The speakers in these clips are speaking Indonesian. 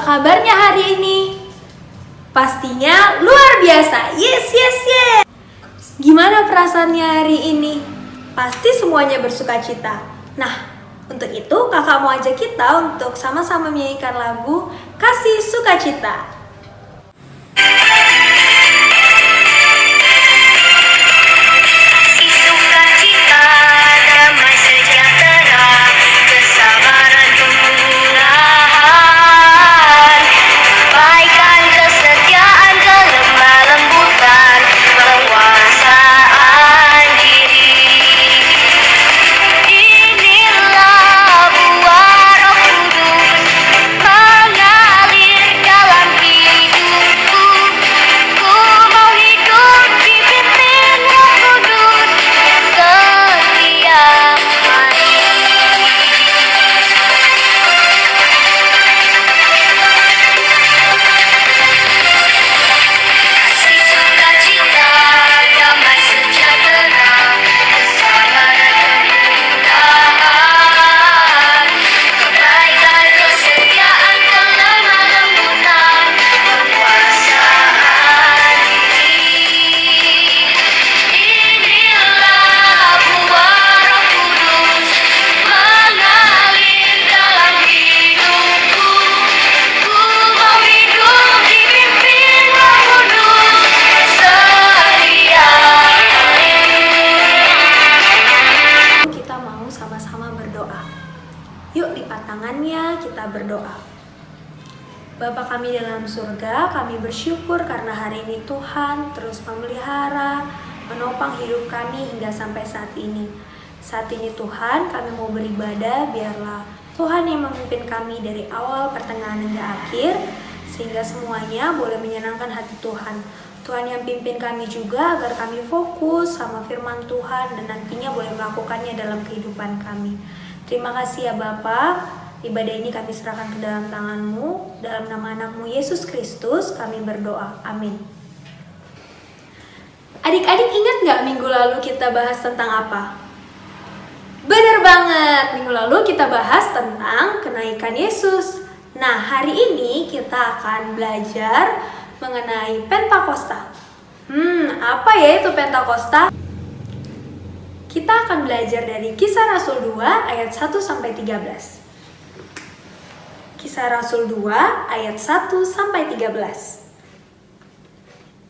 kabarnya hari ini? Pastinya luar biasa. Yes. Gimana perasaannya hari ini? Pasti semuanya bersukacita. Nah, untuk itu kakak mau ajak kita untuk sama-sama menyanyikan lagu Kasih Sukacita. Yuk lipat tangannya, kita berdoa. Bapa kami dalam surga, kami bersyukur karena hari ini Tuhan terus memelihara, menopang hidup kami hingga sampai saat ini. Saat ini Tuhan, kami mau beribadah, biarlah Tuhan yang memimpin kami dari awal, pertengahan hingga akhir, sehingga semuanya boleh menyenangkan hati Tuhan. Tuhan yang pimpin kami juga agar kami fokus sama firman Tuhan dan nantinya boleh melakukannya dalam kehidupan kami. Terima kasih ya Bapa, ibadah ini kami serahkan ke dalam tangan-Mu, dalam nama anak-Mu Yesus Kristus kami berdoa, amin. Adik-adik ingat gak minggu lalu kita bahas tentang apa? Bener banget, minggu lalu kita bahas tentang kenaikan Yesus. Nah, hari ini kita akan belajar mengenai Pentakosta. Apa ya itu Pentakosta? Kita akan belajar dari Kisah Rasul 2 ayat 1-13. Kisah Rasul 2 ayat 1-13.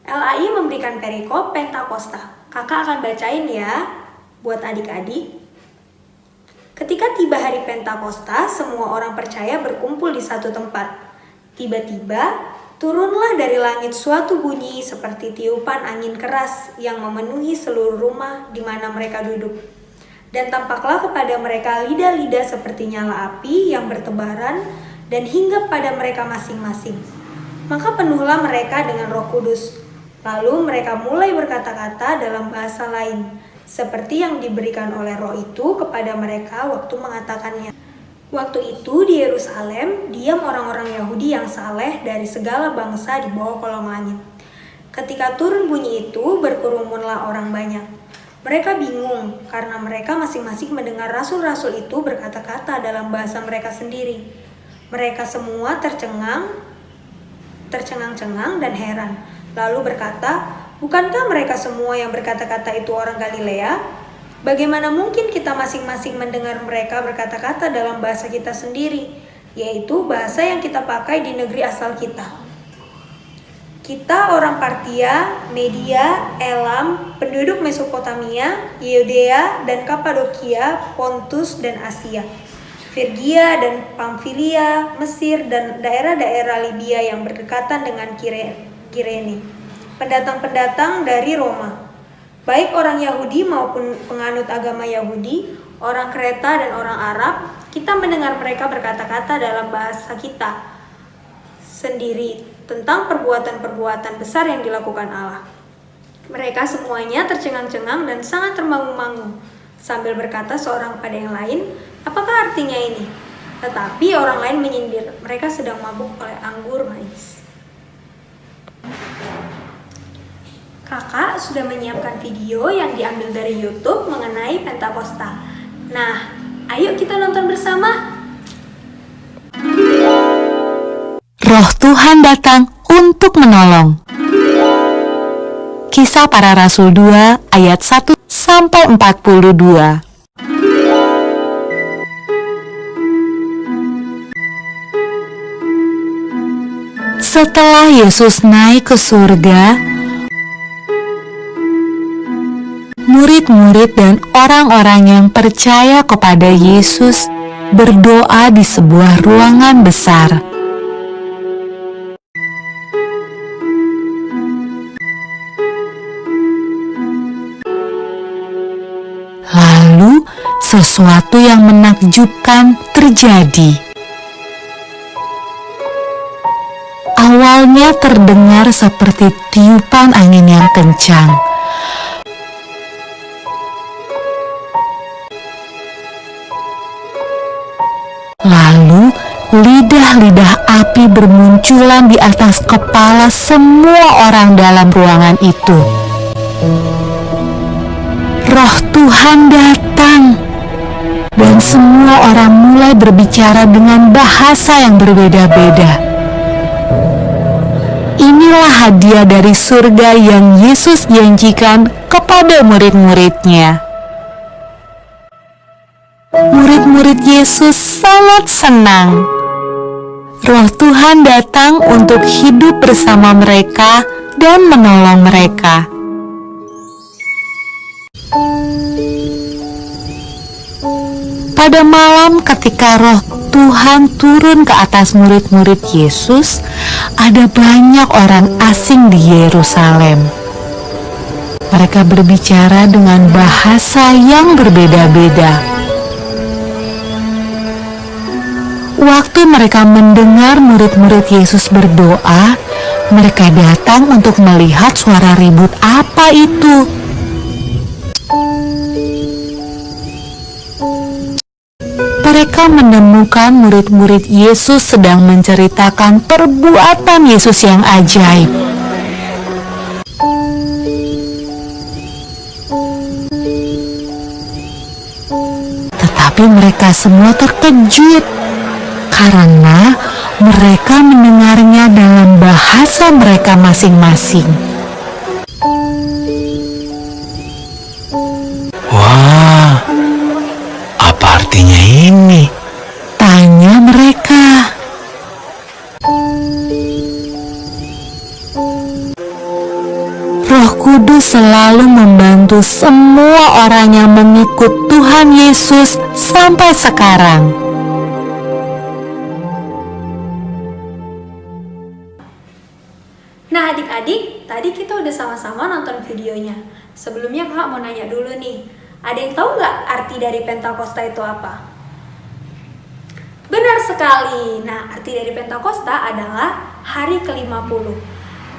LAI memberikan perikop Pentakosta. Kakak akan bacain ya buat adik-adik. Ketika tiba hari Pentakosta, semua orang percaya berkumpul di satu tempat. Tiba-tiba turunlah dari langit suatu bunyi seperti tiupan angin keras yang memenuhi seluruh rumah di mana mereka duduk. Dan tampaklah kepada mereka lidah-lidah seperti nyala api yang bertebaran dan hinggap pada mereka masing-masing. Maka penuhlah mereka dengan Roh Kudus. Lalu mereka mulai berkata-kata dalam bahasa lain, seperti yang diberikan oleh Roh itu kepada mereka waktu mengatakannya. Waktu itu di Yerusalem, diam orang-orang Yahudi yang saleh dari segala bangsa di bawah kolong langit. Ketika turun bunyi itu, berkerumunlah orang banyak. Mereka bingung karena mereka masing-masing mendengar rasul-rasul itu berkata-kata dalam bahasa mereka sendiri. Mereka semua tercengang-cengang dan heran. Lalu berkata, bukankah mereka semua yang berkata-kata itu orang Galilea? Bagaimana mungkin kita masing-masing mendengar mereka berkata-kata dalam bahasa kita sendiri, yaitu bahasa yang kita pakai di negeri asal kita. Kita orang Partia, Media, Elam, penduduk Mesopotamia, Yudea dan Kapadokia, Pontus dan Asia, Frigia dan Pamfilia, Mesir dan daerah-daerah Libya yang berdekatan dengan Kirene, pendatang-pendatang dari Roma. Baik orang Yahudi maupun penganut agama Yahudi, orang Kreta dan orang Arab, kita mendengar mereka berkata-kata dalam bahasa kita sendiri tentang perbuatan-perbuatan besar yang dilakukan Allah. Mereka semuanya tercengang-cengang dan sangat termangu-mangu, sambil berkata seorang pada yang lain, apakah artinya ini? Tetapi orang lain menyindir, mereka sedang mabuk oleh anggur manis. Kakak sudah menyiapkan video yang diambil dari YouTube mengenai Pentakosta. Nah, ayo kita nonton bersama. Roh Tuhan datang untuk menolong. Kisah Para Rasul 2 ayat 1 sampai 42. Setelah Yesus naik ke surga, murid-murid dan orang-orang yang percaya kepada Yesus berdoa di sebuah ruangan besar. Lalu, sesuatu yang menakjubkan terjadi. Awalnya terdengar seperti tiupan angin yang kencang. Lalu, lidah-lidah api bermunculan di atas kepala semua orang dalam ruangan itu. Roh Tuhan datang, dan semua orang mulai berbicara dengan bahasa yang berbeda-beda. Inilah hadiah dari surga yang Yesus janjikan kepada murid-muridnya. Murid-murid Yesus sangat senang. Roh Tuhan datang untuk hidup bersama mereka dan menolong mereka. Pada malam ketika Roh Tuhan turun ke atas murid-murid Yesus, ada banyak orang asing di Yerusalem. Mereka berbicara dengan bahasa yang berbeda-beda. Waktu mereka mendengar murid-murid Yesus berdoa, mereka datang untuk melihat suara ribut apa itu. Mereka menemukan murid-murid Yesus sedang menceritakan perbuatan Yesus yang ajaib. Tetapi mereka semua terkejut karena mereka mendengarnya dalam bahasa mereka masing-masing. Wah, apa artinya ini? Tanya mereka. Roh Kudus selalu membantu semua orang yang mengikut Tuhan Yesus sampai sekarang. Nah adik-adik, tadi kita udah sama-sama nonton videonya. Sebelumnya kakak mau nanya dulu nih, ada yang tahu nggak arti dari Pentakosta itu apa? Benar sekali. Nah, arti dari Pentakosta adalah hari ke-50.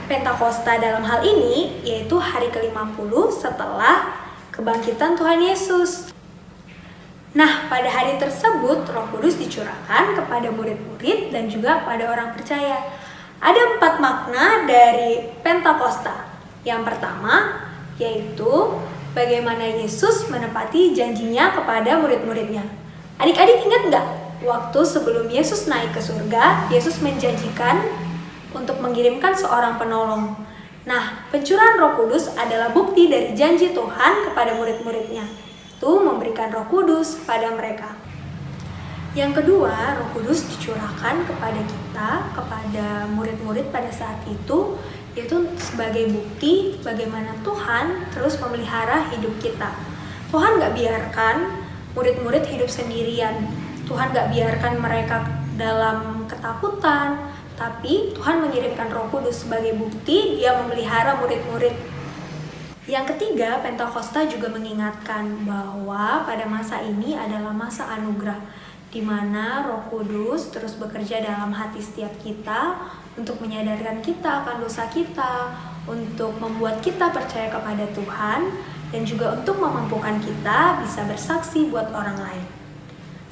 Pentakosta dalam hal ini yaitu hari ke-50 setelah kebangkitan Tuhan Yesus. Nah, pada hari tersebut Roh Kudus dicurahkan kepada murid-murid dan juga pada orang percaya. Ada 4 makna dari Pentakosta. Yang pertama yaitu bagaimana Yesus menepati janjinya kepada murid-muridnya. Adik-adik ingat nggak? Waktu sebelum Yesus naik ke surga, Yesus menjanjikan untuk mengirimkan seorang penolong. Nah, pencurahan Roh Kudus adalah bukti dari janji Tuhan kepada murid-muridnya. Itu memberikan Roh Kudus kepada mereka. Yang kedua, Roh Kudus dicurahkan kepada kita, kepada murid-murid pada saat itu, yaitu sebagai bukti bagaimana Tuhan terus memelihara hidup kita. Tuhan gak biarkan murid-murid hidup sendirian. Tuhan gak biarkan mereka dalam ketakutan, tapi Tuhan mengirimkan Roh Kudus sebagai bukti Dia memelihara murid-murid. Yang ketiga, Pentakosta juga mengingatkan bahwa pada masa ini adalah masa anugerah, di mana Roh Kudus terus bekerja dalam hati setiap kita untuk menyadarkan kita akan dosa kita, untuk membuat kita percaya kepada Tuhan, dan juga untuk memampukan kita bisa bersaksi buat orang lain,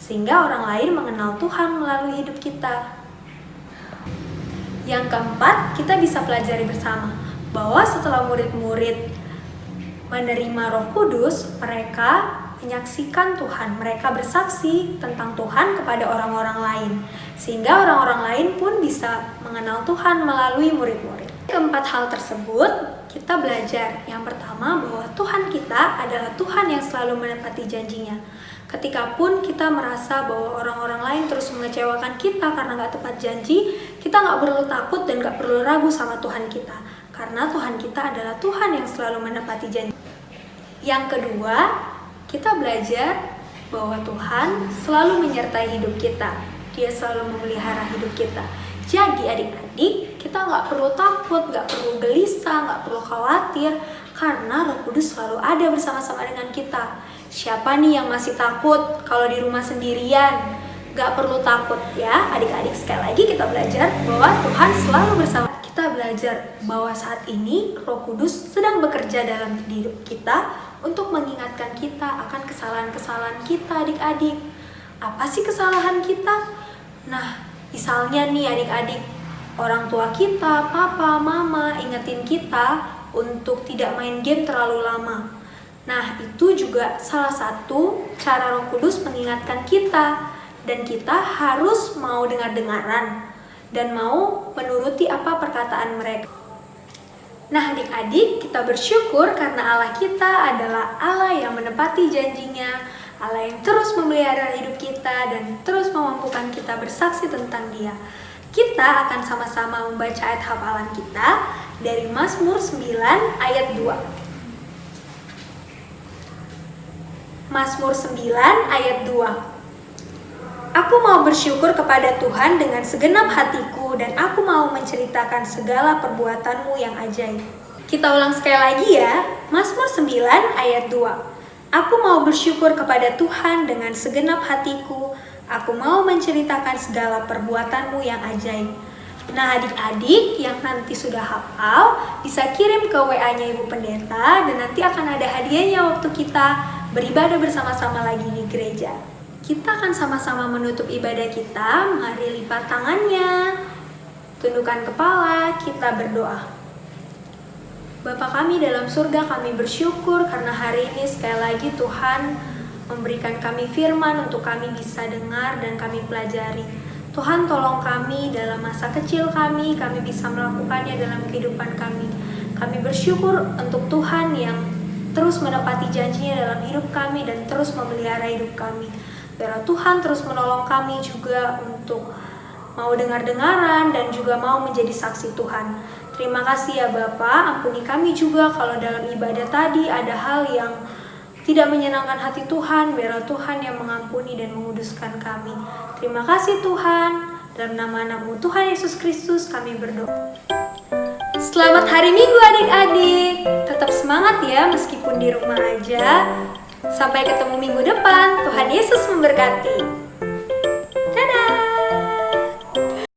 sehingga orang lain mengenal Tuhan melalui hidup kita. Yang keempat, kita bisa pelajari bersama bahwa setelah murid-murid menerima Roh Kudus, mereka menyaksikan Tuhan. Mereka bersaksi tentang Tuhan kepada orang-orang lain, sehingga orang-orang lain pun bisa mengenal Tuhan melalui murid-murid. Keempat hal tersebut kita belajar. Yang pertama, bahwa Tuhan kita adalah Tuhan yang selalu menepati janjinya. Ketika pun kita merasa bahwa orang-orang lain terus mengecewakan kita karena gak tepat janji, kita gak perlu takut dan gak perlu ragu sama Tuhan kita. Karena Tuhan kita adalah Tuhan yang selalu menepati janji. Yang kedua, kita belajar bahwa Tuhan selalu menyertai hidup kita. Dia selalu memelihara hidup kita. Jadi adik-adik, kita gak perlu takut, gak perlu gelisah, gak perlu khawatir, karena Roh Kudus selalu ada bersama-sama dengan kita. Siapa nih yang masih takut kalau di rumah sendirian? Gak perlu takut ya adik-adik. Sekali lagi kita belajar bahwa Tuhan selalu bersama. Kita belajar bahwa saat ini Roh Kudus sedang bekerja dalam hidup kita untuk mengingatkan kita akan kesalahan-kesalahan kita adik-adik. Apa sih kesalahan kita? Nah, misalnya nih adik-adik, orang tua kita, papa, mama ingetin kita untuk tidak main game terlalu lama. Nah, itu juga salah satu cara Roh Kudus mengingatkan kita. Dan kita harus mau dengar-dengaran dan mau menuruti apa perkataan mereka. Nah, adik-adik, kita bersyukur karena Allah kita adalah Allah yang menepati janjinya, Allah yang terus memelihara hidup kita dan terus memampukan kita bersaksi tentang Dia. Kita akan sama-sama membaca ayat hafalan kita dari Mazmur 9 ayat 2. Mazmur 9 ayat 2. Aku mau bersyukur kepada Tuhan dengan segenap hatiku dan aku mau menceritakan segala perbuatanmu yang ajaib. Kita ulang sekali lagi ya. Mazmur 9 ayat 2. Aku mau bersyukur kepada Tuhan dengan segenap hatiku. Aku mau menceritakan segala perbuatanmu yang ajaib. Nah, adik-adik yang nanti sudah hafal bisa kirim ke WA-nya Ibu Pendeta dan nanti akan ada hadiahnya waktu kita beribadah bersama-sama lagi di gereja. Kita akan sama-sama menutup ibadah kita. Mari lipat tangannya, tundukkan kepala, kita berdoa. Bapa kami dalam surga, kami bersyukur karena hari ini sekali lagi Tuhan memberikan kami firman untuk kami bisa dengar dan kami pelajari. Tuhan tolong kami dalam masa kecil kami bisa melakukannya dalam kehidupan kami. Kami bersyukur untuk Tuhan yang terus menepati janjinya dalam hidup kami dan terus memelihara hidup kami. Biarlah Tuhan terus menolong kami juga untuk mau dengar-dengaran dan juga mau menjadi saksi Tuhan. Terima kasih ya Bapa, ampuni kami juga kalau dalam ibadah tadi ada hal yang tidak menyenangkan hati Tuhan. Biarlah Tuhan yang mengampuni dan menguduskan kami. Terima kasih Tuhan, dalam nama-Mu Tuhan Yesus Kristus kami berdoa. Selamat hari Minggu adik-adik. Tetap semangat ya meskipun di rumah aja. Sampai ketemu minggu depan. Tuhan Yesus memberkati.